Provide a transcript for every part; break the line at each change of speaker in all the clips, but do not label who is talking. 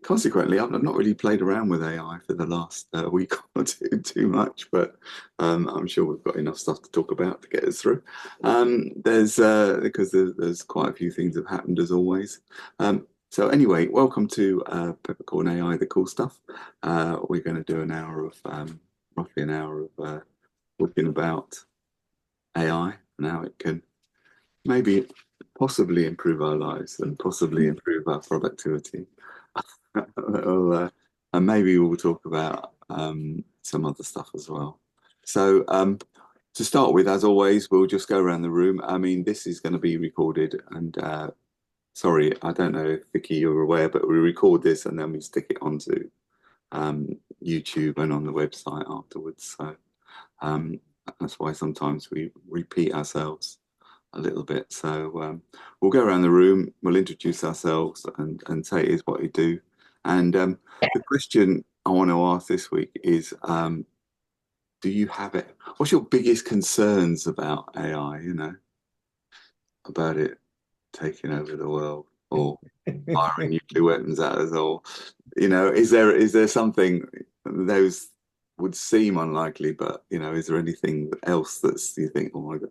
consequently, I've not really played around with AI for the last week or two too much, but I'm sure we've got enough stuff to talk about to get us through. There's quite a few things have happened as always. So anyway, welcome to Peppercorn AI, the cool stuff. We're going to do an hour of roughly an hour of talking about AI and how it can maybe possibly improve our lives and possibly improve our productivity. Well, and maybe we'll talk about some other stuff as well. So, to start with, as always, we'll just go around the room. I mean, this is going to be recorded, and sorry, I don't know if Vicky you're aware, but we record this and then we stick it onto YouTube and on the website afterwards. So that's why sometimes we repeat ourselves a little bit. So we'll go around the room, we'll introduce ourselves and say here's what we do. And the question I want to ask this week is, do you have it? What's your biggest concerns about AI, about it taking over the world or firing nuclear weapons at us? Or, is there something those would seem unlikely, but, is there anything else that's you think, oh my God,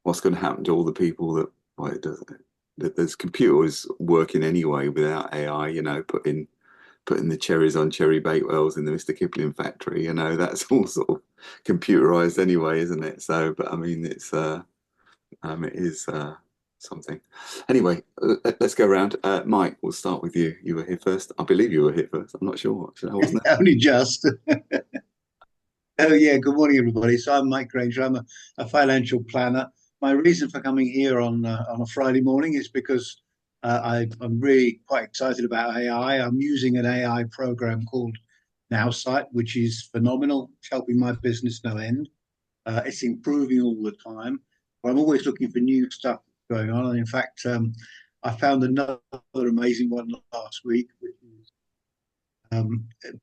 what's going to happen to all the people well, it doesn't, that there's computers working anyway without AI, putting the cherries on cherry bakewells in the Mr. Kipling factory, that's all sort of computerized anyway, isn't it? So, but I mean, it is something. Anyway, let's go around. Mike, we'll start with you. You were here first. I believe you were here first. I'm not sure, actually. I wasn't there.
Only just. Oh, yeah. Good morning, everybody. So I'm Mike Granger. I'm a financial planner. My reason for coming here on a Friday morning is because I'm really quite excited about AI. I'm using an AI program called NowSight, which is phenomenal. It's helping my business no end. It's improving all the time. But I'm always looking for new stuff going on. And in fact, I found another amazing one last week, which is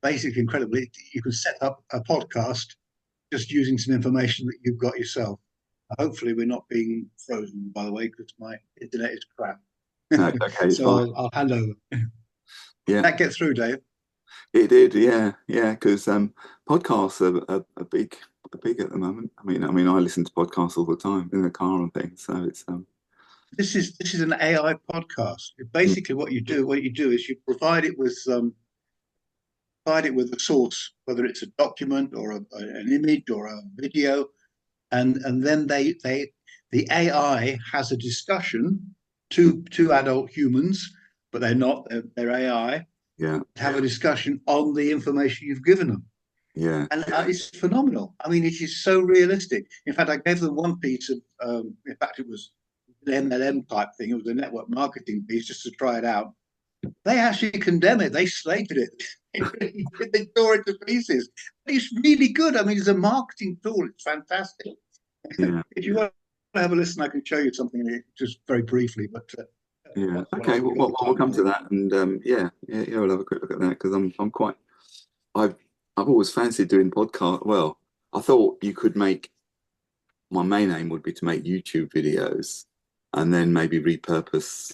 basically incredibly, you can set up a podcast just using some information that you've got yourself. Hopefully, we're not being frozen, by the way, because my internet is crap.
No, it's okay. It's
So
fine.
I'll hand over.
Yeah,
That get through, Dave.
it did. Yeah, yeah. Because podcasts are big at the moment. I mean, I listen to podcasts all the time in the car and things. So it's
This is an AI podcast. Basically, what you do is you provide it with a source, whether it's a document or an image or a video, and then the AI has a discussion, two adult humans, but they're not, they're AI,
yeah,
have a discussion on the information you've given them.
yeah,
And it's phenomenal. I mean, it is so realistic. In fact, I gave them one piece of, in fact, it was an MLM type thing. It was a network marketing piece just to try it out. They actually condemn it. They slated it. They tore it to pieces. It's really good. I mean, it's a marketing tool. It's fantastic.
yeah,
If you want to have a listen, I can show you something just very briefly. But
yeah.
what
Okay,
else have we got
well,
the
we'll
time
come to
for?
that, and yeah, we'll have a quick look at that because I'm quite. I've I've always fancied doing podcast. Well, I thought you could make my main aim would be to make YouTube videos and then maybe repurpose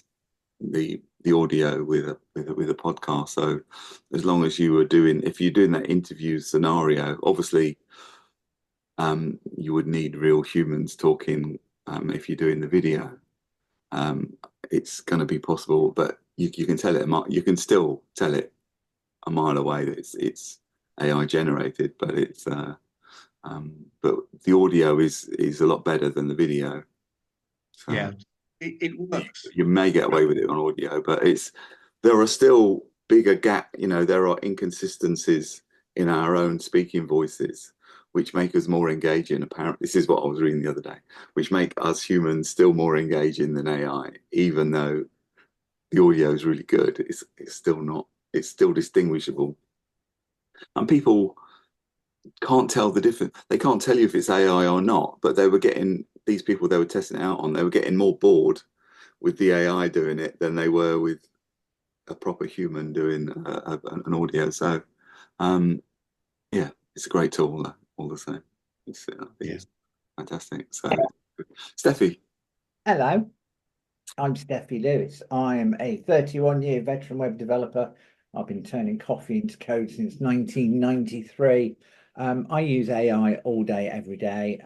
the audio with a podcast. So as long as you were doing, if you're doing that interview scenario, obviously you would need real humans talking. If you're doing the video, it's going to be possible, but you can tell it. You can still tell it a mile away that it's AI generated, but the audio is a lot better than the video. So
Yeah, it works.
you may get away with it on audio, but there are still bigger there are inconsistencies in our own speaking voices which make us more engaging. Apparently, this is what I was reading the other day, which make us humans still more engaging than AI, even though the audio is really good. It's still not. It's still distinguishable, and people can't tell the difference. They can't tell you if it's AI or not. But they were getting these people they were testing it out on. They were getting more bored with the AI doing it than they were with a proper human doing an audio. So, um, yeah, it's a great tool all the same. I think
Yeah.
it's fantastic. So, Steffi,
Hello. I'm Steffi Lewis. I am a 31-year veteran web developer. I've been turning coffee into code since 1993. I use AI all day, every day.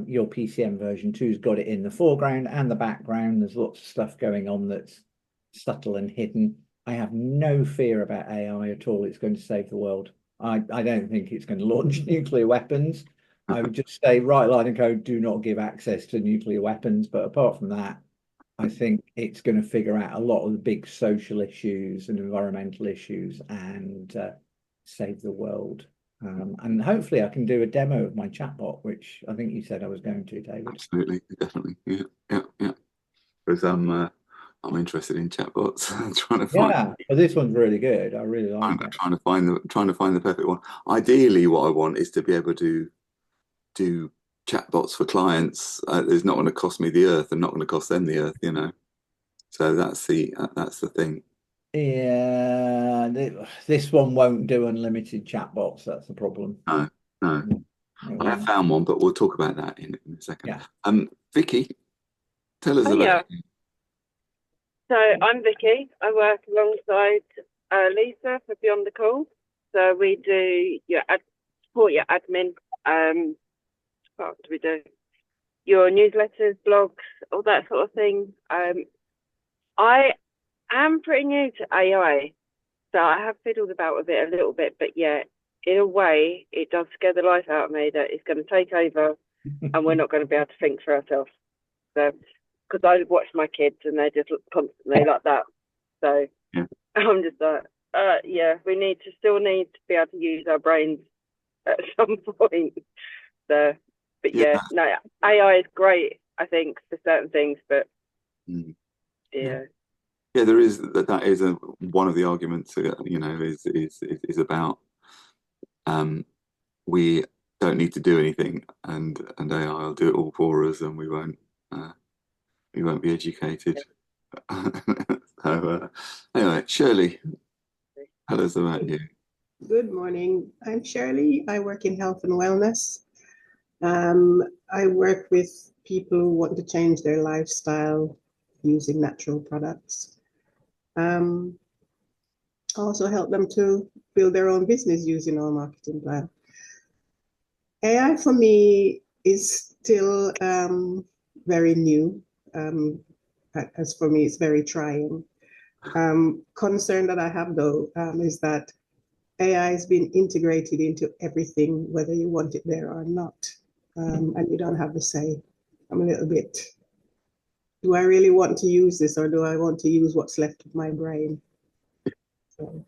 Your PCM version 2's got it in the foreground and the background. There's lots of stuff going on that's subtle and hidden. I have no fear about AI at all. It's going to save the world. I don't think it's going to launch nuclear weapons. I would just say, write line of code, do not give access to nuclear weapons. But apart from that, I think it's going to figure out a lot of the big social issues and environmental issues and save the world. And hopefully I can do a demo of my chatbot, which I think you said I was going to, David.
Absolutely, definitely, yeah. Because I'm interested in chatbots. Trying to find,
Yeah, but this one's really good. I really like it.
trying to find the perfect one. Ideally, what I want is to be able to do chatbots for clients. It's not going to cost me the earth and not going to cost them the earth, you know. So that's the thing.
Yeah, this one won't do unlimited chatbots. That's the problem.
No, no.
It
I have
won't.
found one, but we'll talk about that in a second.
Yeah.
Vicky, tell us
Oh
about
yeah.
you.
So I'm Vicky. I work alongside Lisa for Beyond the Call. So we do support your admin. What else do we do? Your newsletters, blogs, all that sort of thing. I am pretty new to AI, so I have fiddled about with it a little bit. But yeah, in a way, it does scare the life out of me that it's going to take over, and we're not going to be able to think for ourselves. So, because I watch my kids and they're just constantly like that. So
Yeah.
I'm just like, yeah, we still need to be able to use our brains at some point. So, but
Yeah.
yeah, no, AI is great, I think, for certain things, but
Mm.
yeah.
Yeah, there is that is one of the arguments, you know, is about we don't need to do anything, and AI will do it all for us, and we won't be educated. So anyway, Shirley, tell us about you.
Good morning. I'm Shirley. I work in health and wellness. I work with people who want to change their lifestyle using natural products. Also help them to build their own business using our marketing plan. AI for me is still very new. As for me, it's very trying. Concern that I have though is that AI has been integrated into everything, whether you want it there or not, and you don't have the say. I'm a little bit, do I really want to use this or do I want to use what's left of my brain? So.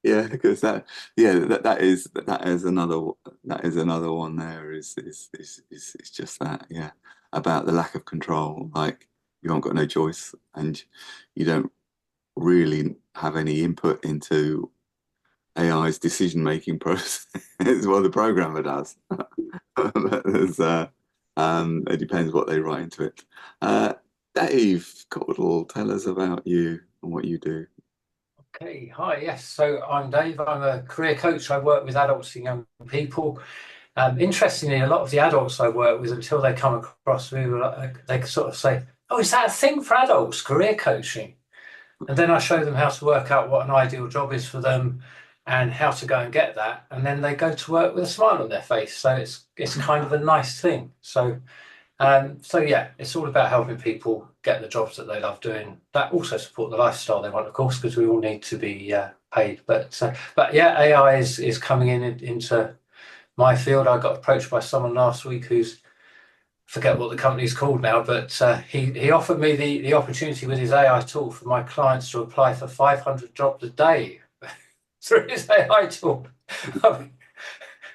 Yeah, because that is another one there is just that, yeah, about the lack of control. Like you haven't got no choice and you don't really have any input into AI's decision-making process. Well, the programmer does. It depends what they write into it. Dave Caudle, tell us about you and what you do.
Okay, hi, yes. So I'm Dave. I'm a career coach. I work with adults and young people. Interestingly, a lot of the adults I work with, until they come across me, they sort of say, "Oh, is that a thing for adults, career coaching?" And then I show them how to work out what an ideal job is for them and how to go and get that. And then they go to work with a smile on their face. So it's kind of a nice thing. So yeah, it's all about helping people get the jobs that they love doing. That also support the lifestyle they want, of course, because we all need to be paid. But yeah, AI is coming into my field. I got approached by someone last week who's, forget what the company's called now, but he offered me the opportunity with his AI tool for my clients to apply for 500 jobs a day through his AI tool. I mean,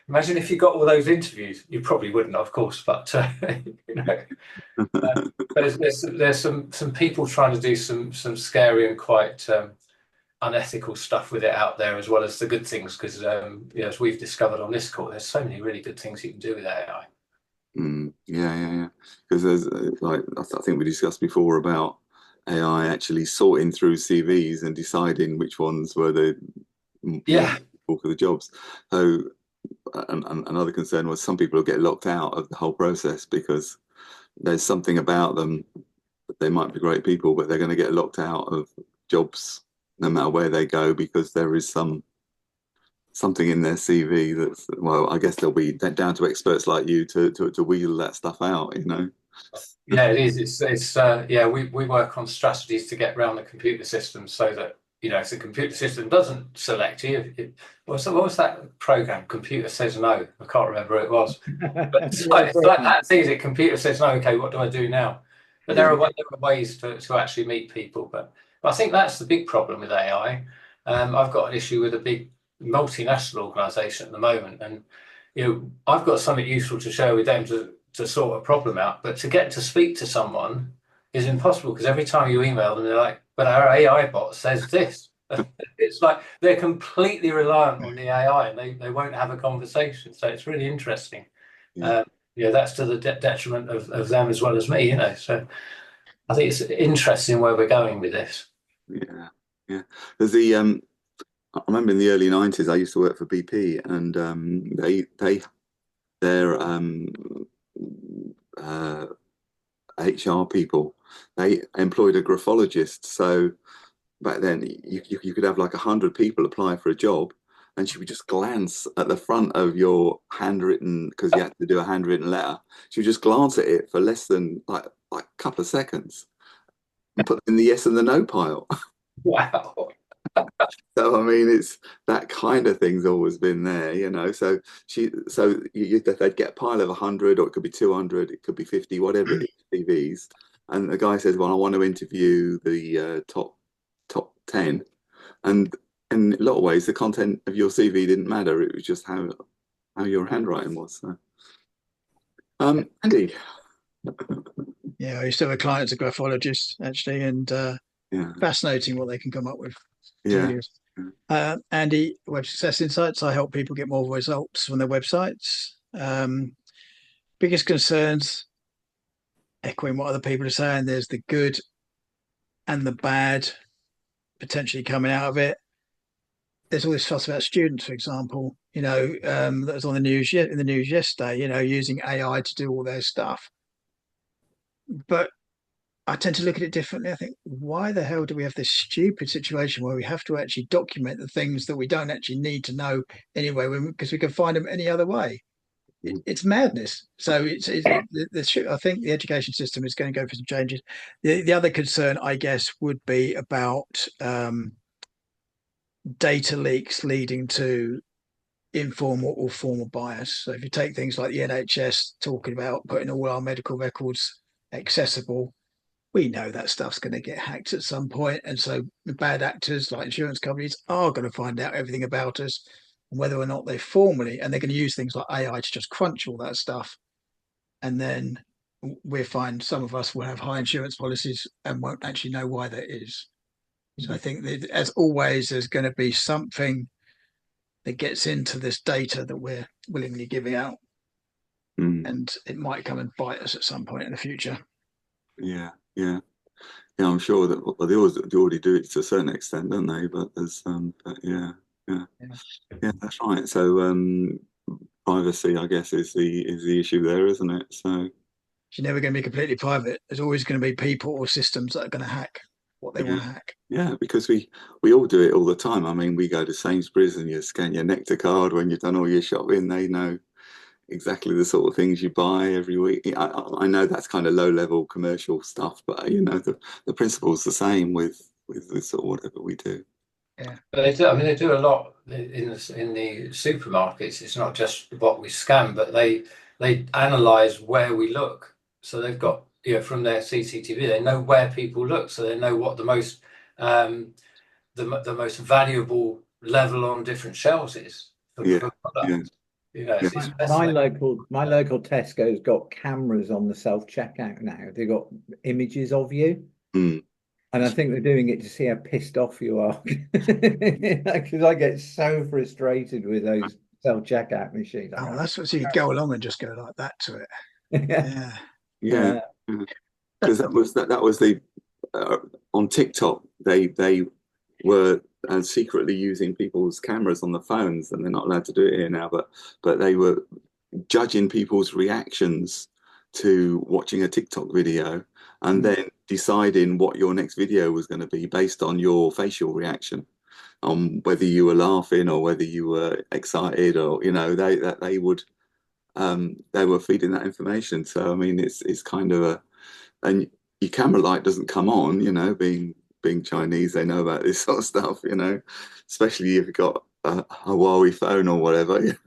imagine if you got all those interviews. You probably wouldn't, of course, but you know. But there's some people trying to do some scary and quite unethical stuff with it out there, as well as the good things, because you know, as we've discovered on this call, there's so many really good things you can do with AI.
Yeah. Because there's like I think we discussed before about AI actually sorting through CVs and deciding which ones were the people for the jobs. So another concern was some people will get locked out of the whole process because there's something about them they might be great people, but they're going to get locked out of jobs no matter where they go because there is something in their CV that's, well, I guess they'll be down to experts like you to wheel that stuff out, you know.
Yeah, it is. It's yeah, we work on strategies to get around the computer system so that, you know, if the computer system doesn't select you, what was that program? Computer says no. I can't remember what it was. But it's like that thing. The computer says no. Okay, what do I do now? But there are ways to actually meet people. But I think that's the big problem with AI. I've got an issue with a big multinational organisation at the moment, and you know, I've got something useful to share with them to sort a problem out. But to get to speak to someone is impossible because every time you email them, they're like, "But our AI bot says this." It's like they're completely reliant on the AI, and they won't have a conversation. So it's really interesting.
Yeah.
Yeah, that's to the detriment of them as well as me, you know. So I think it's interesting where we're going with this.
Yeah, yeah. There's I remember in the early 90s, I used to work for BP, and their HR people, they employed a graphologist. So back then, you could have like 100 people apply for a job, and she would just glance at the front of your handwritten, because you had to do a handwritten letter. She would just glance at it for less than like a couple of seconds and put in the yes and the no pile.
Wow.
So I mean, it's that kind of thing's always been there, you know. So they'd get a pile of 100, or it could be 200, it could be 50, whatever it is, CVs, and the guy says, "Well, I want to interview the top 10," and in a lot of ways, the content of your CV didn't matter. It was just how your handwriting was. So, Andy.
Yeah, I used to have a client as a graphologist actually, and
Yeah.
fascinating what they can come up with.
Yeah.
Andy, Web Success Insights. I help people get more results from their websites. Biggest concerns, echoing what other people are saying, there's the good and the bad potentially coming out of it. There's all this fuss about students, for example, you know, that was on the news in the news yesterday, you know, using AI to do all their stuff. But I tend to look at it differently. I think, why the hell do we have this stupid situation where we have to actually document the things that we don't actually need to know anyway, because we can find them any other way? It's madness. So I think the education system is going to go for some changes. The other concern, I guess, would be about data leaks leading to informal or formal bias. So if you take things like the NHS talking about putting all our medical records accessible, we know that stuff's going to get hacked at some point, and so bad actors like insurance companies are going to find out everything about us, whether or not they formally, and they're going to use things like AI to just crunch all that stuff, and then we'll find some of us will have high insurance policies and won't actually know why that is. So I think that, as always, there's going to be something that gets into this data that we're willingly giving out, and it might come and bite us at some point in the future.
Yeah. I'm sure that they already do it to a certain extent, don't they? But there's but yeah, that's right. So privacy, I guess, is the issue there, isn't it? So
it's never going to be completely private. There's always going to be people or systems that are going to hack what they want to hack.
Yeah, because we all do it all the time. I mean, we go to Sainsbury's and you scan your Nectar card when you've done all your shopping. They know exactly the sort of things you buy every week. I know that's kind of low level commercial stuff, but you know, the principle's the same with sort of whatever we do.
Yeah, but they do. I mean, they do a lot in the supermarkets. It's not just what we scan, but they analyze where we look. So they've got, you know, from their CCTV, they know where people look, so they know what the most most valuable level on different shelves is for products. You know,
my local Tesco's got cameras on the self-checkout now. They've got images of you. And I think they're doing it to see how pissed off you are. Because I get so frustrated with those self-checkout machines.
Oh, that's what, so you go along and just go like that to it.
Yeah. Because that was the on TikTok they were secretly using people's cameras on the phones, and they're not allowed to do it here now. But they were judging people's reactions to watching a TikTok video, and then deciding what your next video was going to be based on your facial reaction, on whether you were laughing or whether you were excited, or they were feeding that information. So I mean, it's kind of a, and your camera light doesn't come on, being Chinese, they know about this sort of stuff, especially if you've got a Huawei phone or whatever, it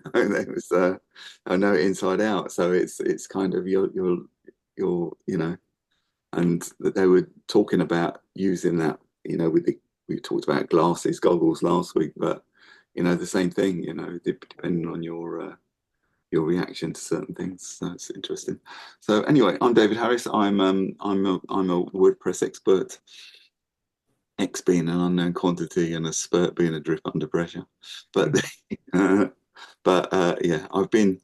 was I know it inside out. So it's kind of your and that they were talking about using that, we talked about glasses, goggles last week, but the same thing, depending on your reaction to certain things. So it's interesting. So anyway, I'm David Harris. I'm a WordPress expert. X being an unknown quantity and a spurt being a drip under pressure. But yeah, I've been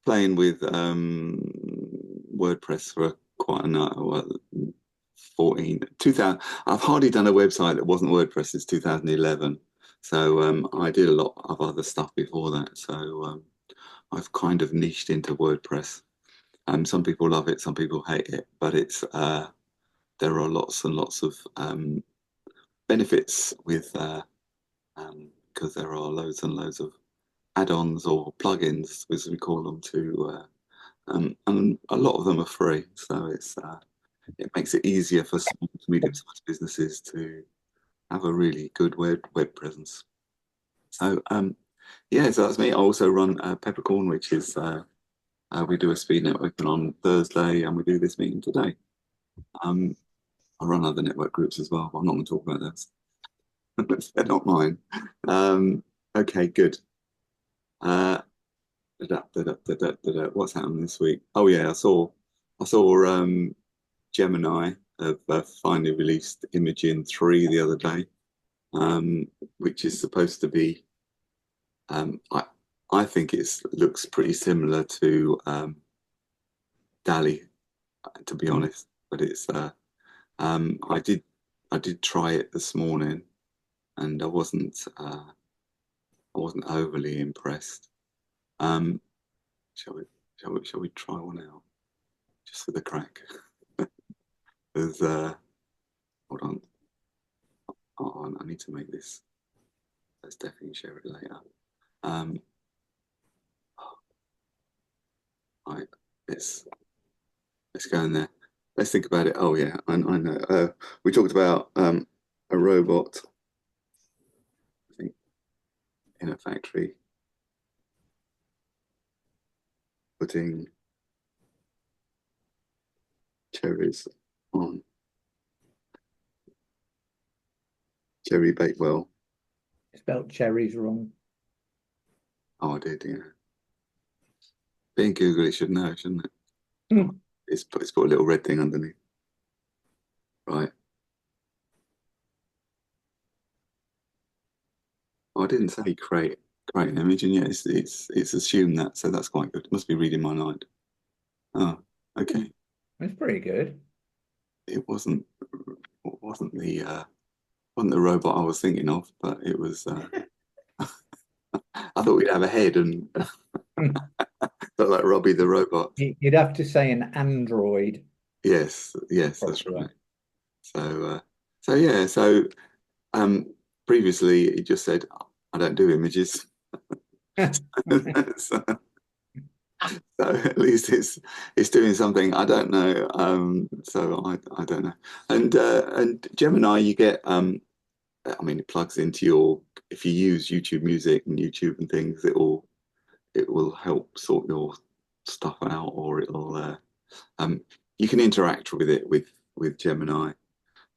playing with WordPress for quite a night. 2000. I've hardly done a website that wasn't WordPress since 2011. So I did a lot of other stuff before that. So I've kind of niched into WordPress. Some people love it, some people hate it, but it's there are lots and lots of benefits with because there are loads and loads of add-ons or plugins, as we call them, and a lot of them are free. So it makes it easier for small to medium-sized businesses to have a really good web presence. So yeah, so that's me. I also run Peppercorn, which is we do a speed networking on Thursday, and we do this meeting today. I run other network groups as well, but I'm not going to talk about those. They're not mine. Okay, good. What's happened this week? Oh yeah, I saw Gemini have finally released Imagen 3 the other day, which is supposed to be. I think it looks pretty similar to DALL-E, to be honest. But it's I did try it this morning, and I wasn't overly impressed. Shall we try one out just for the crack? There's hold on. Oh, I need to make this. Let's definitely share it later. Right, let's go in there. Let's think about it. Oh yeah, I know. We talked about a robot, I think, in a factory putting cherries on Cherry Bakewell.
Spelled cherries wrong.
Oh, I did, yeah. Being Google, it should know, shouldn't it?
Mm.
It's put a little red thing underneath. Right. Oh, I didn't say create an image, and yet it's assumed that, so that's quite good. It must be reading my mind. Oh, okay.
That's pretty good.
It wasn't the robot I was thinking of, but it was. I thought we'd have a head and look like Robbie the robot.
You'd have to say an android.
Yes, that's right. So yeah, previously it just said I don't do images. so at least it's doing something. I don't know. So I don't know. And Gemini, you get I mean, it plugs into if you use YouTube Music and YouTube and things, it will help sort your stuff out, or it'll you can interact with it with Gemini,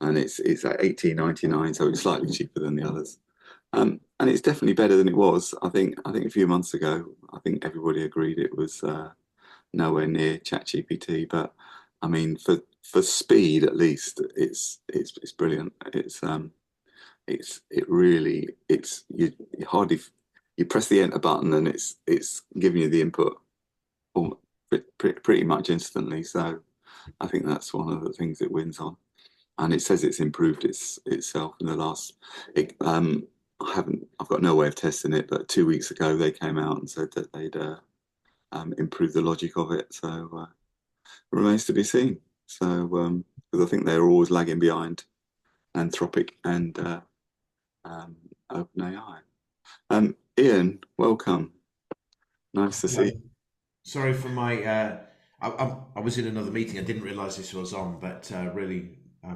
and it's at $18.99, so it's slightly cheaper than the others. And it's definitely better than it was. I think a few months ago, I think everybody agreed it was nowhere near ChatGPT, but I mean for speed at least, it's brilliant. You press the enter button and it's giving you the input pretty much instantly. So I think that's one of the things it wins on, and it says it's improved itself in the last. I've got no way of testing it, but 2 weeks ago they came out and said that they'd improved the logic of it. So it remains to be seen. So, because I think they're always lagging behind Anthropic and OpenAI. Ian, welcome. Nice to see you.
Sorry for my. I was in another meeting. I didn't realise this was on, but really, I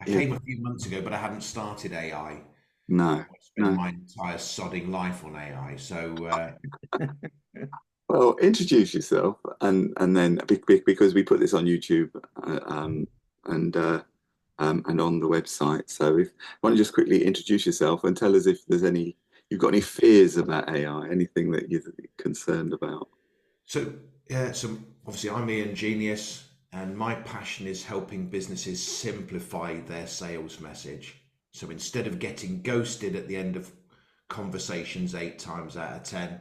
came a few months ago, but I hadn't started AI.
No,
I spent my entire sodding life on AI. So,
well, introduce yourself, and then because we put this on YouTube and on the website. So, why don't you just quickly introduce yourself and tell us if there's you've got any fears about AI, anything that you're concerned about.
So obviously I'm Ian Genius, and my passion is helping businesses simplify their sales message. So instead of getting ghosted at the end of conversations 8 times out of 10,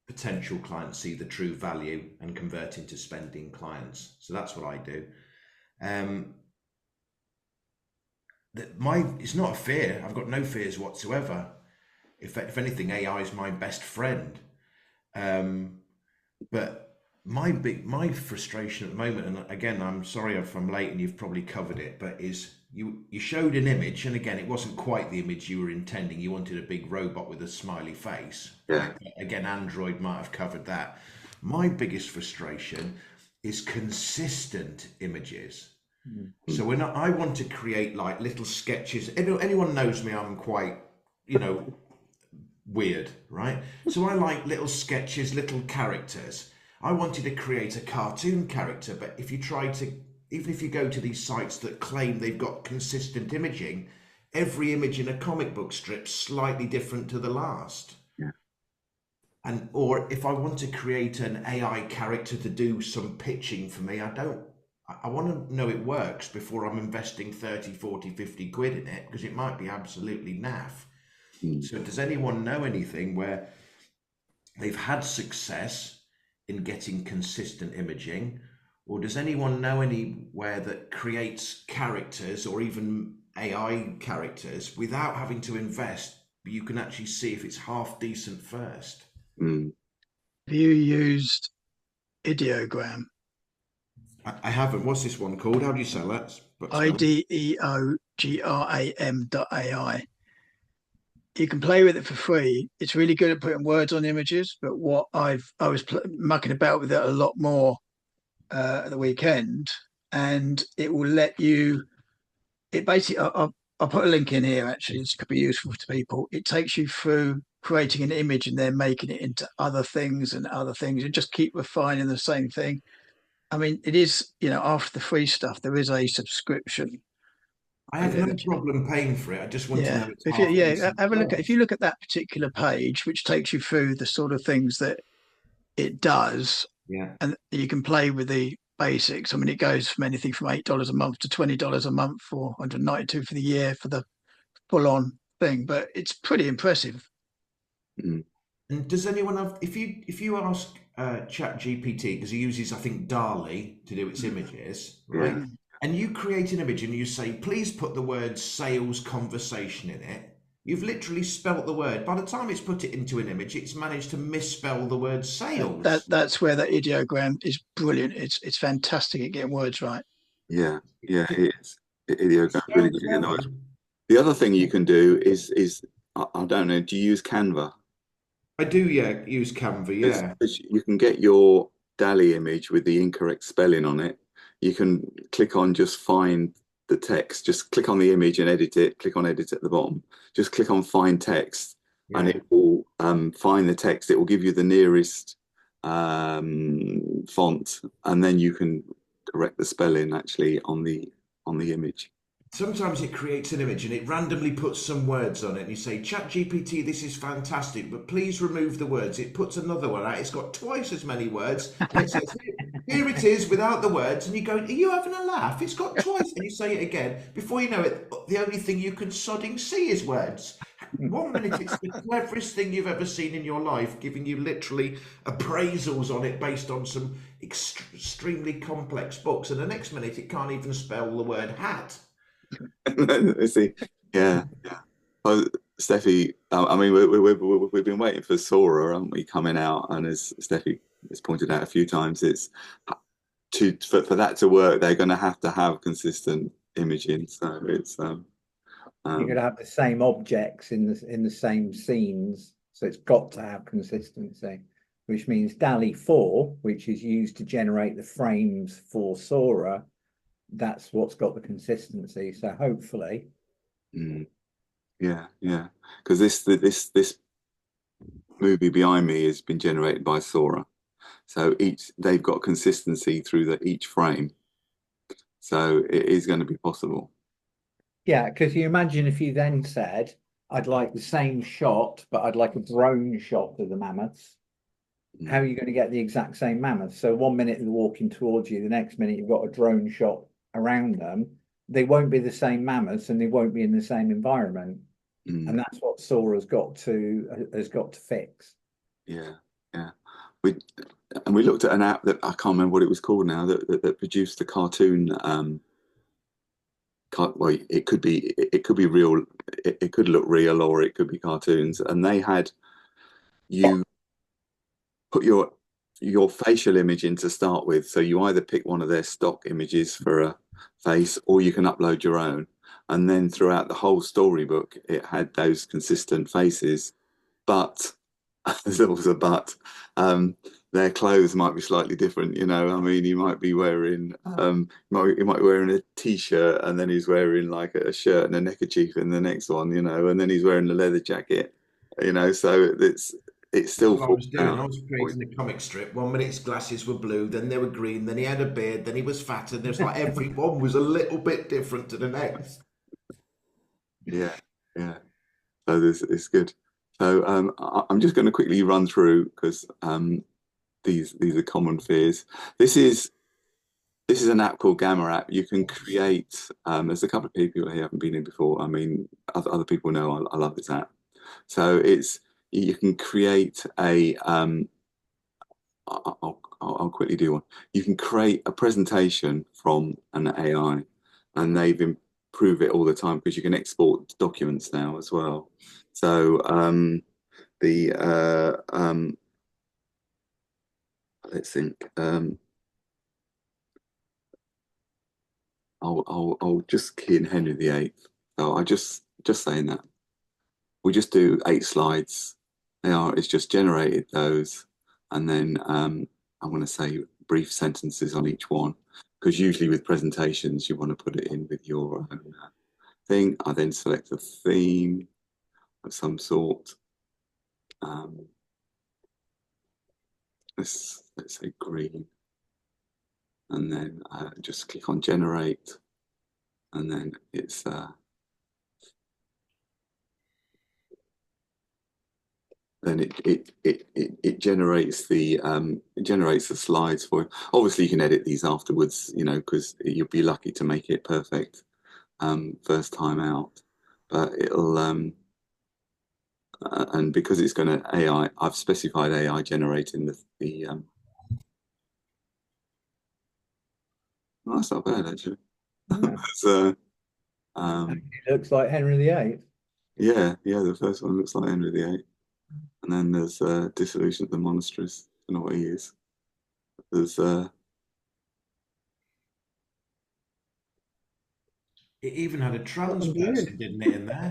potential clients see the true value and convert into spending clients. So that's what I do. It's not a fear. I've got no fears whatsoever. If anything, AI is my best friend. But my frustration at the moment, and again, I'm sorry if I'm late and you've probably covered it, but is you showed an image, and again, it wasn't quite the image you were intending. You wanted a big robot with a smiley face.
Yeah.
Again, Android might have covered that. My biggest frustration is consistent images. So when I want to create like little sketches, anyone knows me, I'm quite, weird, right? So I like little sketches, little characters. I wanted to create a cartoon character, but even if you go to these sites that claim they've got consistent imaging, every image in a comic book strip's slightly different to the last.
Yeah.
Or if I want to create an AI character to do some pitching for me, I want to know it works before I'm investing 30, 40, 50 quid in it, because it might be absolutely naff. So does anyone know anything where they've had success in getting consistent imaging, or does anyone know anywhere that creates characters or even AI characters without having to invest, but you can actually see if it's half decent first?
Have you used ideogram?
I haven't. What's this one called? How do you spell that?
ideogram.ai. You can play with it for free. It's really good at putting words on images, but I was mucking about with it a lot more at the weekend, and it will let you. It basically, I'll put a link in here. Actually, this could be useful to people. It takes you through creating an image and then making it into other things and other things, and just keep refining the same thing. I mean, it is, after the free stuff, there is a subscription.
I have no problem paying for it. I just want to know it's
If
half
you,
decent
have a look at,
first.
if you look at that particular page, which takes you through the sort of things that it does,
Yeah.
and you can play with the basics. I mean, it goes from anything from $8 a month to $20 a month, for $192 for the year for the full-on thing. But it's pretty impressive.
And does anyone have, if you ask Chat GPT, because he uses, I think, DALI to do its images, right?
Yeah.
And you create an image and you say, please put the word sales conversation in it. You've literally spelt the word. By the time it's put it into an image, it's managed to misspell the word sales.
That's where that ideogram is brilliant. It's fantastic at getting words right.
Yeah, it is. Ideogram's
So
really good.
clever.
The other thing you can do is I don't know, do you use Canva?
I do, yeah, use Canva, yeah.
You can get your DALI image with the incorrect spelling on it. You can click on just find the text. Just click on the image and edit it. Click on edit at the bottom. Just click on find text, and it will find the text. It will give you the nearest font, and then you can correct the spelling actually on the image.
Sometimes it creates an image and it randomly puts some words on it, and you say, Chat GPT, this is fantastic, but please remove the words. It puts another one out. It's got twice as many words. And it says, here it is without the words. And you go, are you having a laugh? It's got twice. And you say it again. Before you know it, the only thing you can sodding see is words. 1 minute it's the cleverest thing you've ever seen in your life, giving you literally appraisals on it based on some extremely complex books. And the next minute it can't even spell the word hat.
See, yeah. Oh, Steffi, I mean, we've been waiting for Sora, haven't we, coming out? And as Steffi has pointed out a few times, it's for that to work, they're going to have consistent imaging. So it's
You're going to have the same objects in the same scenes, so it's got to have consistency, which means DALL-E 4, which is used to generate the frames for Sora, that's what's got the consistency. So hopefully,
yeah, because this movie behind me has been generated by Sora, so they've got consistency through each frame, so it is going to be possible.
Yeah, because you imagine if you then said, I'd like the same shot, but I'd like a drone shot of the mammoths. How are you going to get the exact same mammoths? So 1 minute they're walking towards you, the next minute you've got a drone shot around them. They won't be the same mammoths, and they won't be in the same environment. And that's what Sora's got to fix.
Yeah. We looked at an app that I can't remember what it was called now that produced the cartoon. Well, it could be real. It could look real, or it could be cartoons. And they had you put your facial image in to start with. So you either pick one of their stock images for a face, or you can upload your own. And then throughout the whole storybook, it had those consistent faces. But there's always a but. Their clothes might be slightly different, you know. I mean, he might be wearing he might be wearing a t-shirt, and then he's wearing like a shirt and a neckerchief in the next one, you know, and then he's wearing a leather jacket, you know. So it's still
what I was doing.
out.
I was creating a comic strip. 1 minute his glasses were blue, then they were green, then he had a beard, then he was fatter. There's like every one was a little bit different to the next.
Yeah. So it's good. So I'm just going to quickly run through, because these are common fears. This is an app called Gamma.app. You can create. There's a couple of people who haven't been in before. I mean, other people know I love this app. So you can create a. I'll quickly do one. You can create a presentation from an AI, and they've improved it all the time because you can export documents now as well. So let's think. I'll just key in Henry VIII. So I just saying that we just do 8 slides. It's just generated those, and then I'm going to say brief sentences on each one, because usually with presentations you want to put it in with your own thing. I then select a theme of some sort. Let's say green, and then just click on generate, and then it's then it generates the slides for you. Obviously, you can edit these afterwards, you know, because you'll be lucky to make it perfect first time out. But it'll and because it's going to AI, I've specified AI generating the oh, that's not bad actually. So
it looks like Henry VIII.
yeah, the first one looks like Henry VIII. And then there's Dissolution of the Monasteries. I don't know what he is. There's
It even had a trans person, didn't it, in there?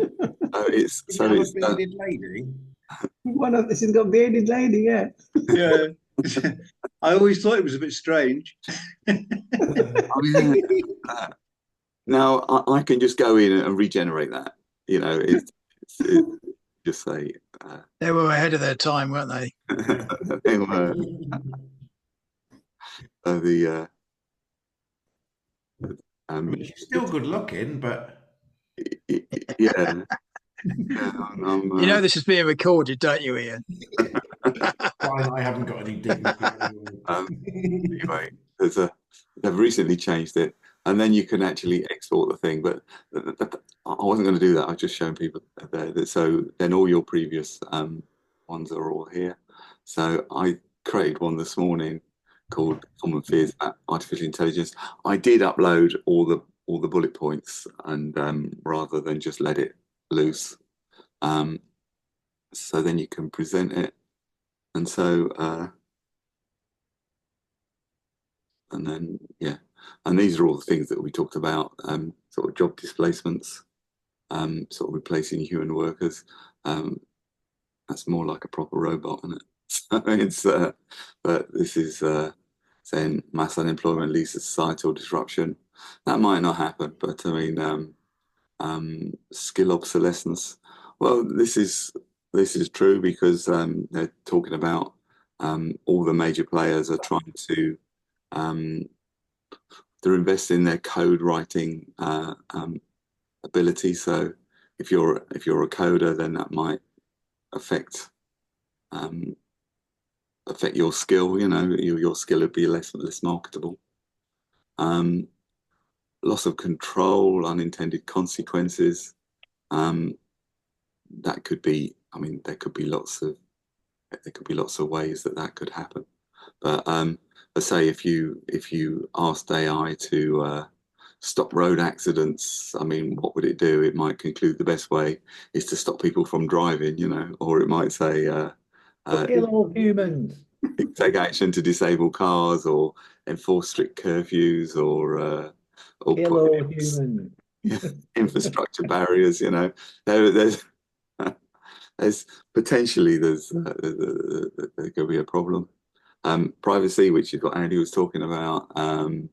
it's
a bearded lady.
She's got bearded lady, yeah.
Yeah. I always thought it was a bit strange.
Oh, yeah. Now I can just go in and regenerate that. You know, it's just say
They were ahead of their time, weren't they?
they were.
She's still good looking, but
yeah.
You know this is being recorded, don't you, Ian?
I haven't got any dignity.
Anyway, they've recently changed it, and then you can actually export the thing. But I wasn't going to do that. I've just shown people there. So then all your previous ones are all here. So I created one this morning called Common Fears About Artificial Intelligence. I did upload all the bullet points, and rather than just let it loose. So then you can present it, and so and then and these are all the things that we talked about, sort of job displacements, sort of replacing human workers. That's more like a proper robot, isn't it? So it's but this is saying mass unemployment leads to societal disruption. That might not happen, but I mean, skill obsolescence. Well, this is true because they're talking about all the major players are trying to they're investing in their code writing ability. So if you're a coder, then that might affect your skill. You know, your skill would be less marketable. Loss of control, unintended consequences. That could be. I mean, there could be lots of ways that could happen. But let's say if you asked AI to stop road accidents, I mean, what would it do? It might conclude the best way is to stop people from driving, you know, or it might say
kill all humans.
Take action to disable cars, or enforce strict curfews, or
kill
put
all humans.
infrastructure barriers. You know, there's potentially there could be a problem. Privacy, which you've got Andy was talking about. We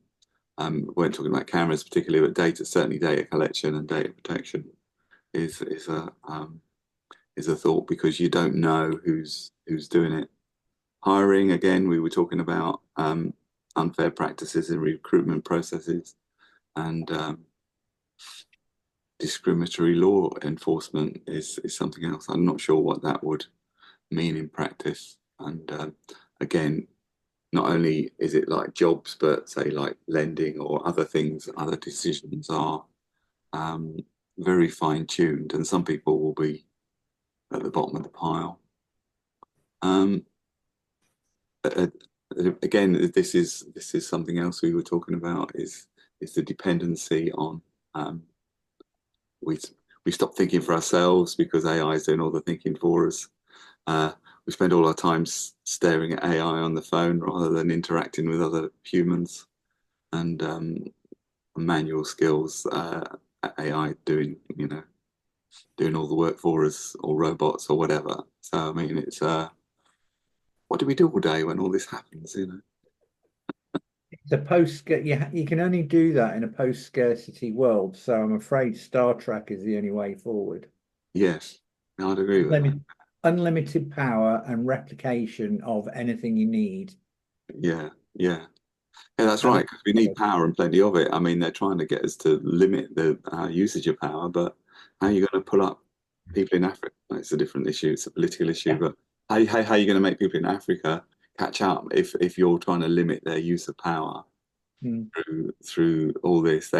weren't talking about cameras particularly, but certainly data collection and data protection is a thought, because you don't know who's doing it. Hiring, again, we were talking about unfair practices in recruitment processes, and discriminatory law enforcement is something else. I'm not sure what that would mean in practice. And again, not only is it like jobs, but say like lending or other things, other decisions are very fine-tuned, and some people will be at the bottom of the pile. Again, this is something else we were talking about, is the dependency on we stop thinking for ourselves because AI is doing all the thinking for us. We spend all our time staring at AI on the phone rather than interacting with other humans, and manual skills, AI doing all the work for us, or robots or whatever. So I mean, it's what do we do all day when all this happens? You know,
you can only do that in a post-scarcity world. So I'm afraid Star Trek is the only way forward.
yes, I'd agree with that.
Unlimited power and replication of anything you need.
Yeah, that's right, because we need power and plenty of it. I mean, they're trying to get us to limit the usage of power, but how are you going to pull up people in Africa? It's a different issue. It's a political issue, but how are you going to make people in Africa catch up if you're trying to limit their use of power through all this?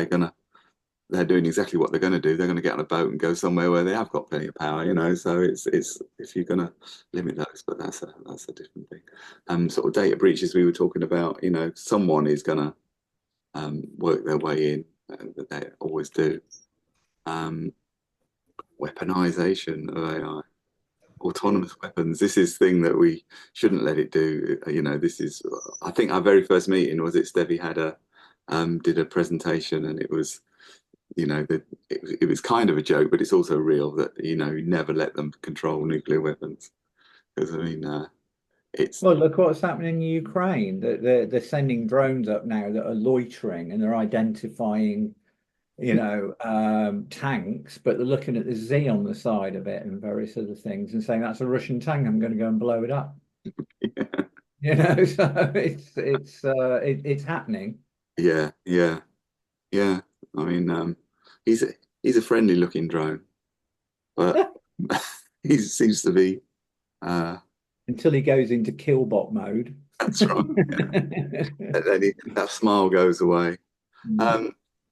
They're doing exactly what they're going to do. They're going to get on a boat and go somewhere where they have got plenty of power, you know. So it's if you're going to limit those, but that's a different thing. Sort of data breaches we were talking about. You know, someone is going to work their way in, that they always do. Weaponization of AI, autonomous weapons. This is thing that we shouldn't let it do. You know, this is. I think our very first meeting was it. Stevie did a presentation, and it was. You know, it was kind of a joke, but it's also real that, you know, you never let them control nuclear weapons. Because, I mean, it's...
Well, look what's happening in Ukraine. They're sending drones up now that are loitering, and they're identifying, tanks, but they're looking at the Z on the side of it and various other things and saying, that's a Russian tank, I'm going to go and blow it up.
Yeah.
You know, so it's happening.
Yeah. I mean, he's a friendly looking drone, but he seems to be
until he goes into killbot mode.
That's right. Yeah. Then that smile goes away.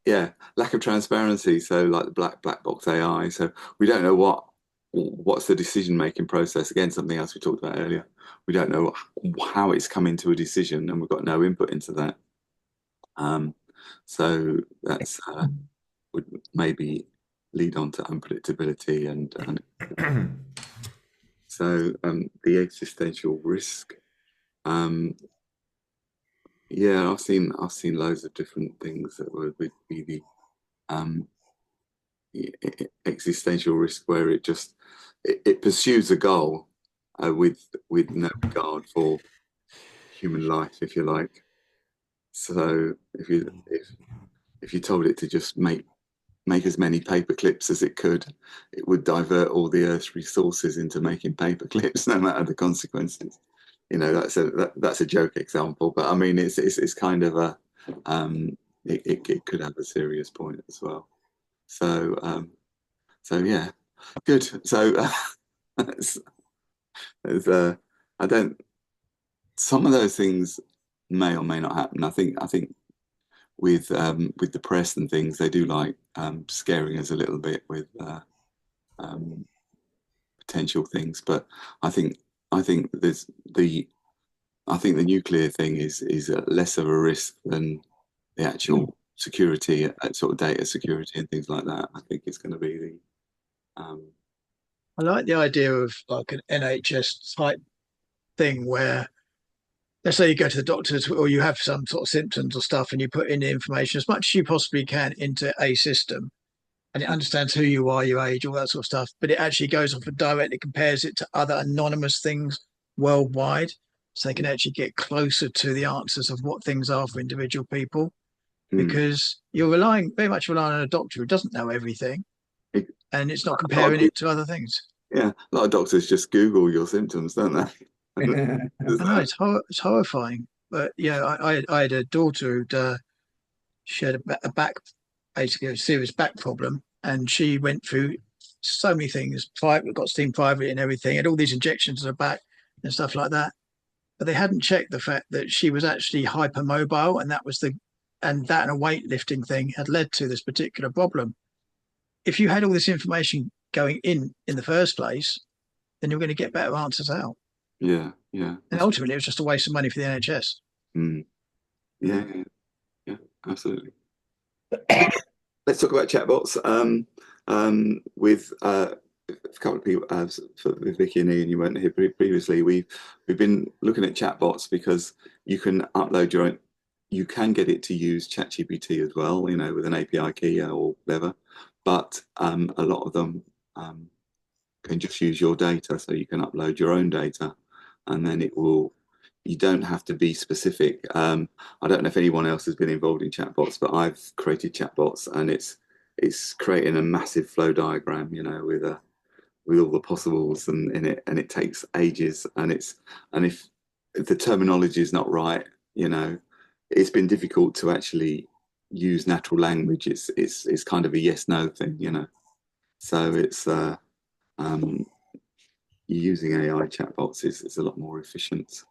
Yeah, lack of transparency. So like the black box AI. So we don't know what's the decision making process. Again, something else we talked about earlier. We don't know how it's coming to a decision, and we've got no input into that. So that's would maybe lead on to unpredictability and so the existential risk. Yeah, I've seen loads of different things that would be the um, existential risk, where it pursues a goal with no regard for human life, if you like. So if you told it to just make as many paper clips as it could, it would divert all the Earth's resources into making paper clips, no matter the consequences. You know, that's a joke example, but I mean, it's kind of a it could have a serious point as well. So so yeah, good. So it's, it's, I don't. Some of those things may or may not happen. I think with the press and things, they do like scaring us a little bit with um, potential things. But I think I think there's the I think the nuclear thing is less of a risk than the actual security, sort of data security and things like that. I think it's going to be the
I like the idea of like an NHS type thing where, let's say you go to the doctors or you have some sort of symptoms or stuff and you put in the information as much as you possibly can into a system and it understands who you are, your age, all that sort of stuff, but it actually goes off and directly compares it to other anonymous things worldwide. So they can actually get closer to the answers of what things are for individual people,
mm,
because you're relying very much relying on a doctor who doesn't know everything
it,
and it's not
a lot
comparing
of
it to other things.
yeah, a lot of doctors just Google your symptoms, don't they? There's
I know
that.
it's horrifying, but yeah, I had a daughter who'd she had a back, basically a serious back problem, and she went through so many things. Private, got steam private and everything, had all these injections in her back and stuff like that. But they hadn't checked the fact that she was actually hypermobile, and that was the and that and a weightlifting thing had led to this particular problem. If you had all this information going in the first place, then you're going to get better answers out.
Yeah, yeah,
And ultimately, it was just a waste of money for the NHS.
mm, yeah, yeah, yeah, absolutely. Let's talk about chatbots. With a couple of people, with Vicky and Ian, you weren't here previously. We've been looking at chatbots because you can upload your own. You can get it to use ChatGPT as well, you know, with an API key or whatever. But a lot of them can just use your data, so you can upload your own data, and then it will. You don't have to be specific. I don't know if anyone else has been involved in chatbots, but I've created chatbots, and it's creating a massive flow diagram, you know, with all the possibles and in it, and it takes ages, and if the terminology is not right, you know, it's been difficult to actually use natural language. It's kind of a yes no thing, you know. So it's um, using AI chatbots is a lot more efficient,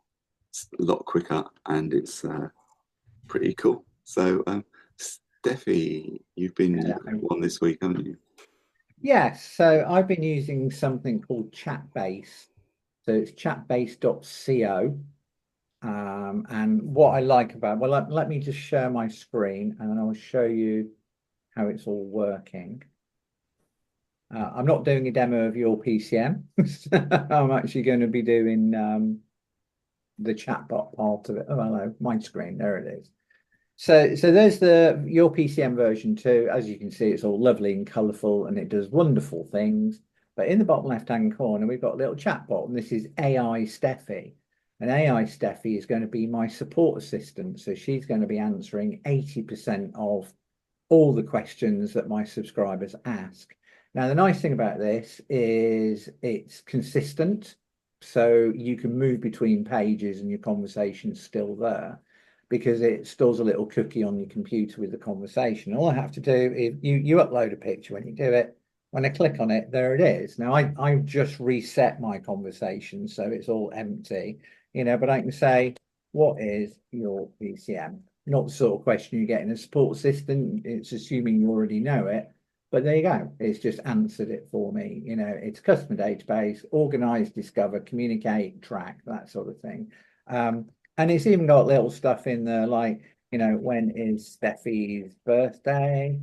it's a lot quicker, and it's pretty cool. So, Steffi, you've been one this week, haven't you?
Yes, so I've been using something called Chatbase. So it's chatbase.co. And what I like about, well, let me just share my screen and then I'll show you how it's all working. I'm not doing a demo of your PCM. I'm actually going to be doing the chatbot part of it. Oh, hello, my screen, there it is. So there's your PCM version 2. As you can see, it's all lovely and colourful and it does wonderful things. But in the bottom left-hand corner, we've got a little chatbot, and this is AI Steffi. And AI Steffi is going to be my support assistant. So she's going to be answering 80% of all the questions that my subscribers ask. Now, the nice thing about this is it's consistent. So you can move between pages and your conversation's still there, because it stores a little cookie on your computer with the conversation. All I have to do is you upload a picture. When you do it, when I click on it, there it is. Now I've just reset my conversation, so it's all empty, you know, but I can say, what is your PCM? Not the sort of question you get in a support assistant. It's assuming you already know it. But there you go. It's just answered it for me. You know, it's customer database, organize, discover, communicate, track, that sort of thing. And it's even got little stuff in there like, you know, when is Steffi's birthday?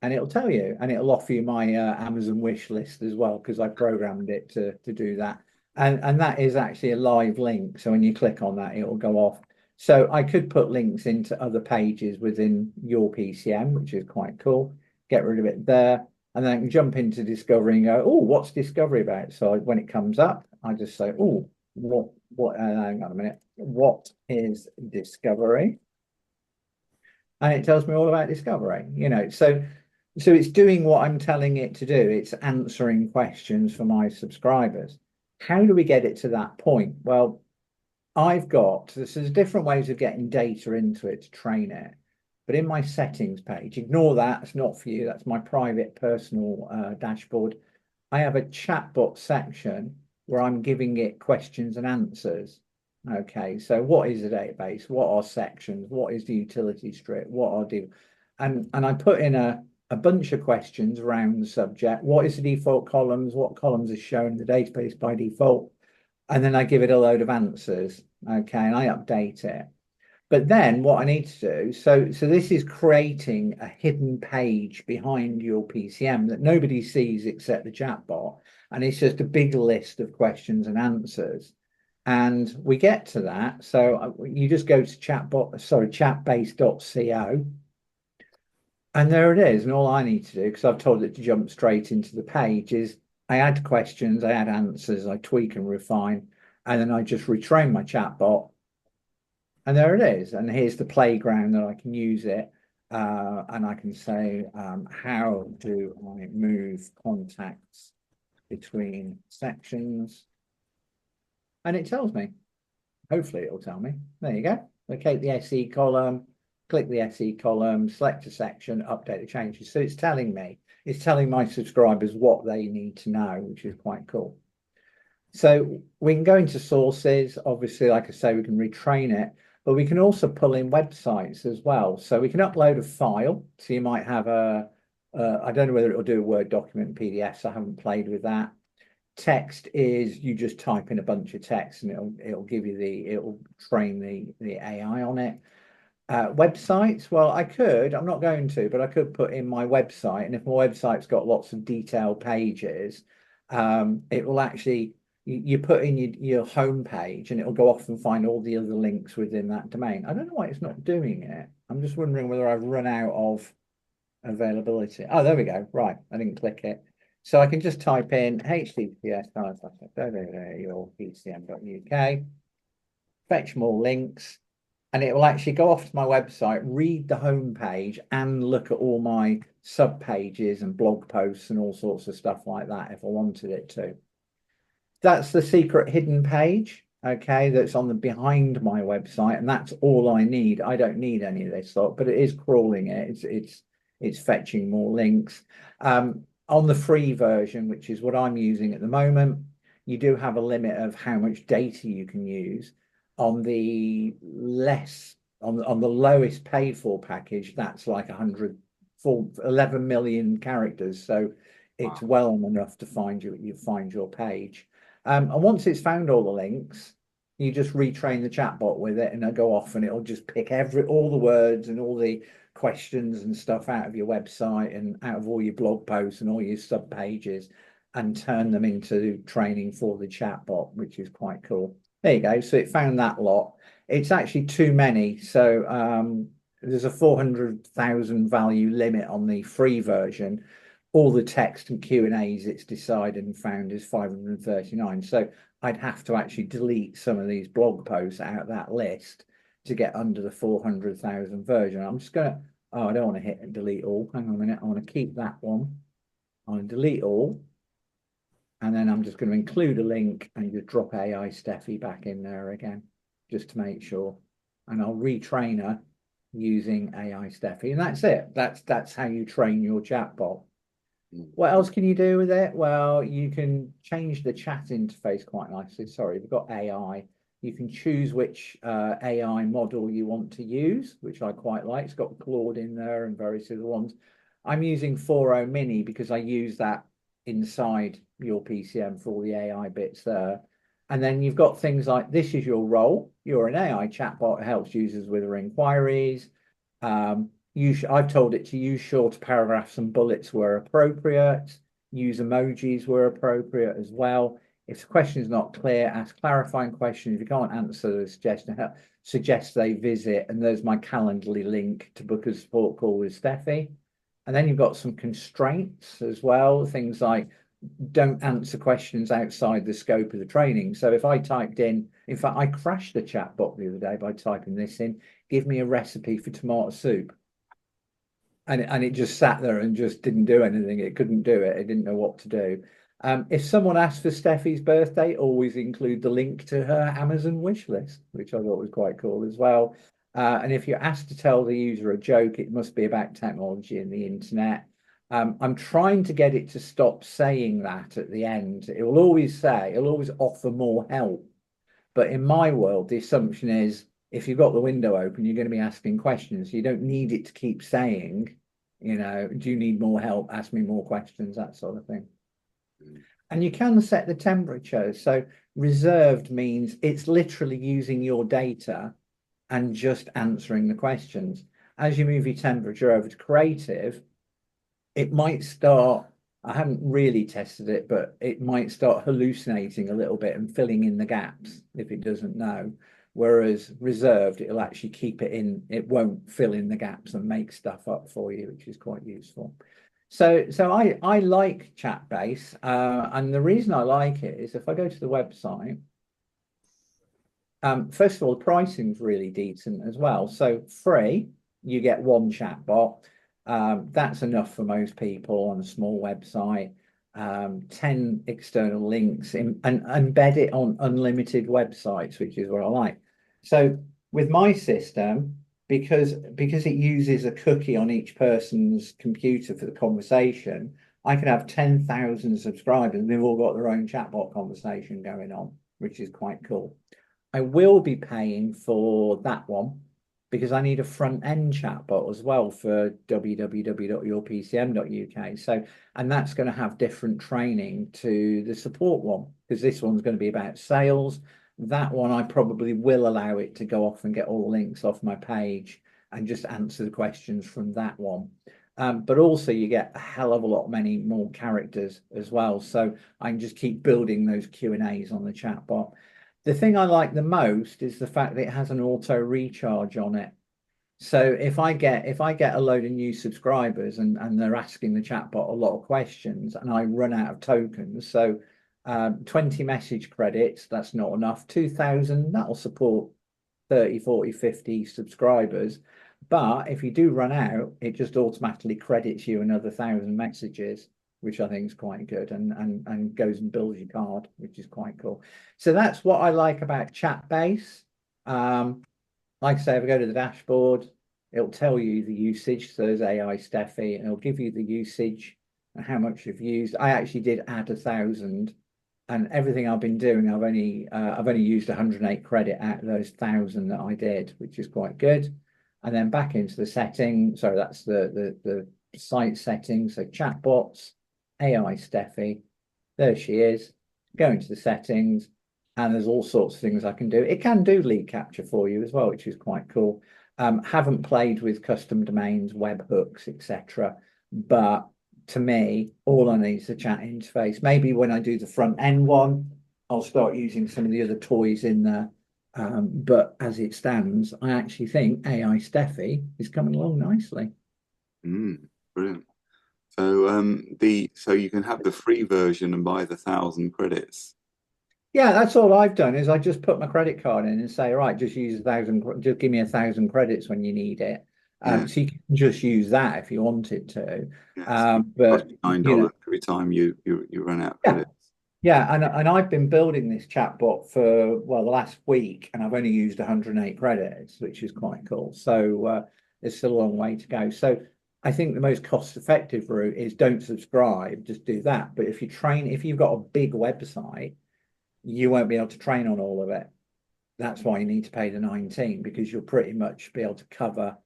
And it'll tell you, and it'll offer you my Amazon wish list as well, because I programmed it to do that. And that is actually a live link. So when you click on that, it will go off. So I could put links into other pages within your PCM, which is quite cool. Get rid of it there. And then I can jump into Discovery and go, oh, what's Discovery about? So when it comes up, I just say, oh, hang on a minute. What is Discovery? And it tells me all about Discovery, so it's doing what I'm telling it to do. It's answering questions for my subscribers. How do we get it to that point? Well, there's different ways of getting data into it to train it. But in my settings page, ignore that. It's not for you. That's my private personal dashboard. I have a chatbot section where I'm giving it questions and answers. Okay, so what is a database? What are sections? What is the utility strip? What are and I put in a bunch of questions around the subject. What is the default columns? What columns are shown in the database by default? And then I give it a load of answers. Okay, and I update it. But then what I need to do, so this is creating a hidden page behind your PCM that nobody sees except the chatbot. And it's just a big list of questions and answers. And we get to that. So you just go to chatbase.co. And there it is. And all I need to do, because I've told it to jump straight into the page, is I add questions, I add answers, I tweak and refine, and then I just retrain my chatbot. And there it is. And here's the playground that I can use it. And I can say, how do I move contacts between sections? And it tells me. Hopefully it'll tell me. There you go. Locate the SE column, click the SE column, select a section, update the changes. So it's telling my subscribers what they need to know, which is quite cool. So we can go into sources. Obviously, like I say, we can retrain it, but we can also pull in websites as well. So we can upload a file. So you might have I don't know whether it'll do a Word document, PDF. So I haven't played with that. Text is you just type in a bunch of text and it'll give you it'll train the AI on it. Websites, well, I'm not going to, but I could put in my website, and if my website's got lots of detailed pages, it will actually you put in your home page and it'll go off and find all the other links within that domain. I don't know why it's not doing it. I'm just wondering whether I've run out of availability. Oh, there we go. Right, I didn't click it. So I can just type in https://your.pcm.uk, fetch more links, and it will actually go off to my website, read the home page, and look at all my sub pages and blog posts and all sorts of stuff like that if I wanted it to. That's the secret hidden page, okay, that's on the behind my website, and that's all I need. I don't need any of this stuff, but it is crawling it. It's fetching more links. On the free version, which is what I'm using at the moment, you do have a limit of how much data you can use. On the lowest paid for package, that's like 11 million characters. So it's well enough to find your page. And once it's found all the links, you just retrain the chatbot with it and it'll go off and it'll just pick all the words and all the questions and stuff out of your website and out of all your blog posts and all your sub pages and turn them into training for the chatbot, which is quite cool. There you go. So it found that lot. It's actually too many. So there's a 400,000 value limit on the free version. All the text and Q&As it's decided and found is 539. So I'd have to actually delete some of these blog posts out of that list to get under the 400,000 version. I'm just going to, I don't want to hit delete all. Hang on a minute. I want to keep that one. I want to delete all. And then I'm just going to include a link and just drop AI Steffi back in there again, just to make sure. And I'll retrain her using AI Steffi. And that's it. That's how you train your chatbot. What else can you do with it? Well, you can change the chat interface quite nicely. Sorry, we've got AI. You can choose which AI model you want to use, which I quite like. It's got Claude in there and various other ones. I'm using 4.0 Mini because I use that inside your PCM for all the AI bits there. And then you've got things like, this is your role. You're an AI chatbot that helps users with their inquiries. I've told it to use short paragraphs and bullets where appropriate, use emojis where appropriate as well. If the question is not clear, ask clarifying questions. If you can't answer the suggestion, suggest they visit. And there's my Calendly link to book a support call with Steffi. And then you've got some constraints as well. Things like don't answer questions outside the scope of the training. So if I typed in fact, I crashed the chatbot the other day by typing this in, give me a recipe for tomato soup. And it just sat there and just didn't do anything. It couldn't do it. It didn't know what to do. If someone asked for Steffi's birthday, always include the link to her Amazon wish list, which I thought was quite cool as well. And if you're asked to tell the user a joke, it must be about technology and the internet. I'm trying to get it to stop saying that at the end. It'll always offer more help. But in my world, the assumption is if you've got the window open, you're going to be asking questions. You don't need it to keep saying, do you need more help? Ask me more questions, that sort of thing. And you can set the temperature. So reserved means it's literally using your data and just answering the questions. As you move your temperature over to creative, it might start, I haven't really tested it, but it might start hallucinating a little bit and filling in the gaps if it doesn't know. Whereas reserved, it'll actually keep it in, it won't fill in the gaps and make stuff up for you, which is quite useful. So I like Chatbase, and the reason I like it is if I go to the website, first of all, the pricing's really decent as well. So free, you get one chatbot. That's enough for most people on a small website. 10 external links and embed it on unlimited websites, which is what I like. So with my system, because it uses a cookie on each person's computer for the conversation, I can have 10,000 subscribers and they've all got their own chatbot conversation going on, which is quite cool. I will be paying for that one because I need a front end chatbot as well for www.yourpcm.uk. So, and that's going to have different training to the support one because this one's going to be about sales. That one, I probably will allow it to go off and get all the links off my page and just answer the questions from that one. But also you get a hell of a lot many more characters as well. So I can just keep building those Q&As on the chatbot. The thing I like the most is the fact that it has an auto recharge on it. So if I get a load of new subscribers and they're asking the chatbot a lot of questions and I run out of tokens, so 20 message credits, that's not enough. 2,000, that'll support 30, 40, 50 subscribers. But if you do run out, it just automatically credits you another 1,000 messages, which I think is quite good, and goes and builds your card, which is quite cool. So that's what I like about Chatbase. Like I say, if I go to the dashboard, it'll tell you the usage. So there's AI Steffi, and it'll give you the usage and how much you've used. I actually did add 1,000, and everything I've been doing, I've only used 108 credit out of those 1,000 that I did, which is quite good. And then back into the settings. So that's the site settings. So chatbots, AI Steffi, there she is. Go into the settings, and there's all sorts of things I can do. It can do lead capture for you as well, which is quite cool. Haven't played with custom domains, webhooks, etc. But to me, all I need is a chat interface. Maybe when I do the front end one, I'll start using some of the other toys in there. But as it stands, I actually think AI Steffi is coming along nicely.
Brilliant. So you can have the free version and buy the 1,000 credits.
Yeah, that's all I've done is I just put my credit card in and say, right, just use 1,000, just give me 1,000 credits when you need it. So you can just use that if you wanted to.
Yeah,
but
$9 every time you run out of credits.
Yeah, and I've been building this chatbot for the last week, and I've only used 108 credits, which is quite cool. So there's still a long way to go. So I think the most cost-effective route is don't subscribe, just do that. But if you've got a big website, you won't be able to train on all of it. That's why you need to pay the 19, because you'll pretty much be able to cover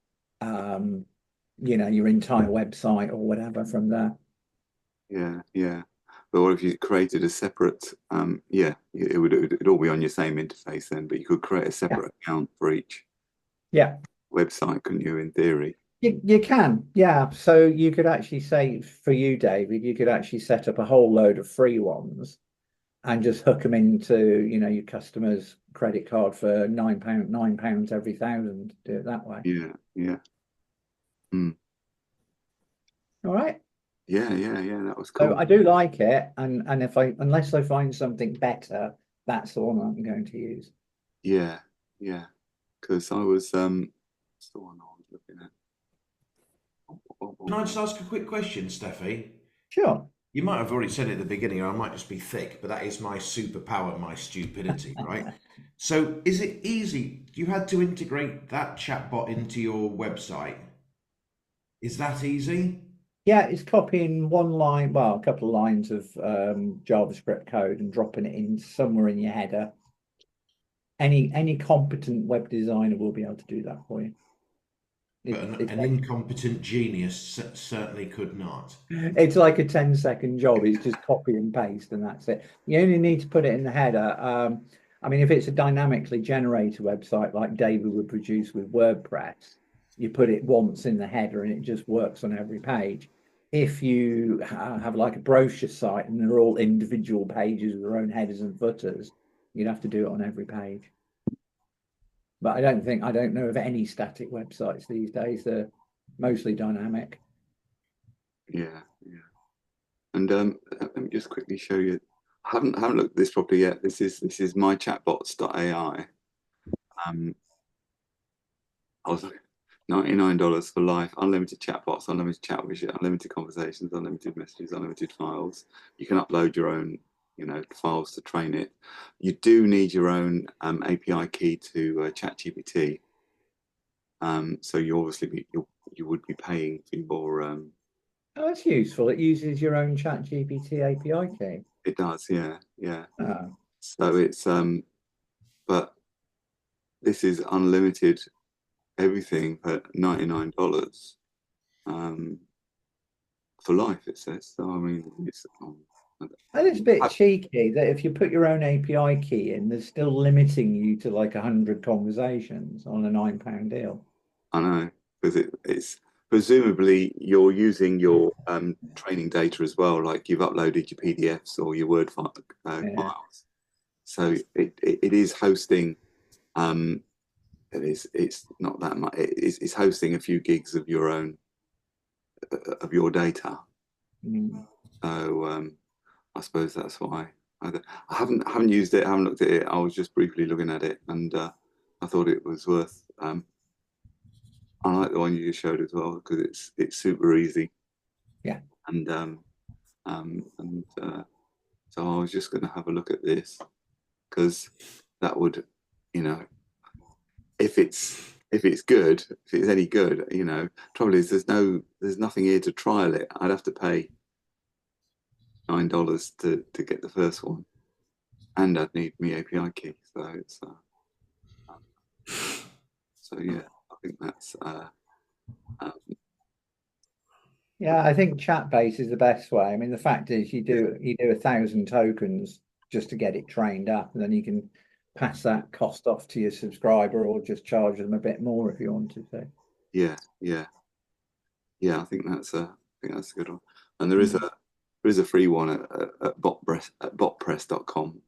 your entire website or whatever from there.
Yeah. But what if you created a separate it would all be on your same interface then, but you could create a separate account for each website, couldn't you, in theory?
You can, yeah. So you could actually say, for you, David, you could actually set up a whole load of free ones. and just hook them into, your customer's credit card for £9 every 1,000. Do it that way.
Yeah, yeah. Mm.
All right.
Yeah, that was
So
cool.
I do like it, and unless I find something better, that's the one I'm going to use.
Yeah, because I was what's the one I was looking at?
Can I just ask a quick question, Steffi?
Sure.
You might have already said it at the beginning, or I might just be thick, but that is my superpower, my stupidity, right? So is it easy? You had to integrate that chatbot into your website. Is that easy?
Yeah, it's copying one line, well, a couple of lines of JavaScript code and dropping it in somewhere in your header. Any competent web designer will be able to do that for you.
But an incompetent genius certainly could not.
It's like a 10-second job. It's just copy and paste, and that's it. You only need to put it in the header. I mean, if it's a dynamically generated website like David would produce with WordPress, you put it once in the header and it just works on every page. If you have like a brochure site and they're all individual pages with their own headers and footers, you'd have to do it on every page. But I don't know of any static websites these days. They're mostly dynamic.
Yeah. And let me just quickly show you. I haven't looked at this properly yet. This is my chatbots.ai. I was like $99 for life, unlimited chatbots, unlimited chat widget, unlimited conversations, unlimited messages, unlimited files. You can upload your own, files to train it. You do need your own API key to ChatGPT. So you obviously you would be paying for your.
Oh, that's useful. It uses your own ChatGPT API key.
It does, yeah.
Oh.
So it's but this is unlimited everything for $99 for life, it says. So I mean,
And it's a bit cheeky that if you put your own API key in, they're still limiting you to like 100 conversations on a £9 deal.
I know, because it's presumably you're using your training data as well, like you've uploaded your PDFs or your Word files. So it is hosting. It's not that much. It's hosting a few gigs of your own data. So I suppose that's why I haven't used it. I haven't looked at it. I was just briefly looking at it, and I thought it was worth. I like the one you just showed as well because it's super easy.
Yeah.
And so I was just going to have a look at this because that would, if it's good, if it's any good, trouble is there's nothing here to trial it. I'd have to pay $9 to get the first one, and I'd need my API key. So it's so yeah, I think that's
yeah, I think chat-based is the best way. I mean, the fact is you do 1,000 tokens just to get it trained up, and then you can pass that cost off to your subscriber or just charge them a bit more if you wanted to.
Yeah. I think that's a good one. And there is a free one at botpress.com.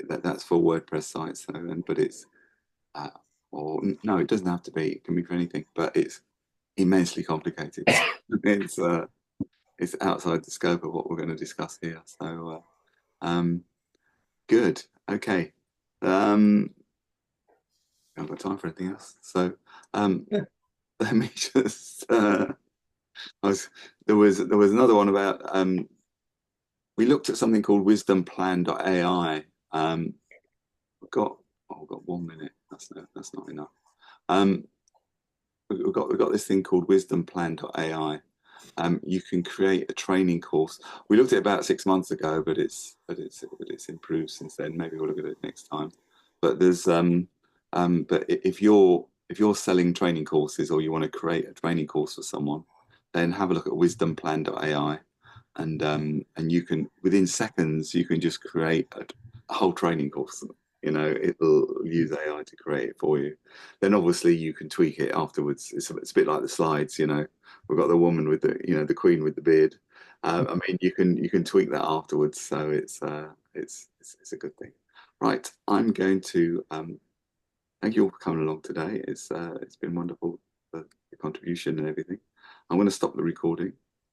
That's for WordPress sites, but it's or no, it doesn't have to be. It can be for anything, but it's immensely complicated. It's outside the scope of what we're going to discuss here. So, good. Okay. I haven't got time for anything else. So, let me just. There was another one about. We looked at something called wisdomplan.ai. We've got 1 minute. That's not enough. We've got this thing called wisdomplan.ai. You can create a training course. We looked at it about 6 months ago, but it's improved since then. Maybe we'll look at it next time. But there's but if you're selling training courses or you want to create a training course for someone, then have a look at wisdomplan.ai, and you can within seconds you can just create a whole training course. It'll use AI to create it for you. Then obviously you can tweak it afterwards. It's a bit like the slides. We've got the woman with the queen with the beard. I mean, you can tweak that afterwards, so it's a good thing. Right, I'm going to thank you all for coming along today. It's been wonderful, the contribution and everything. I'm going to stop the recording.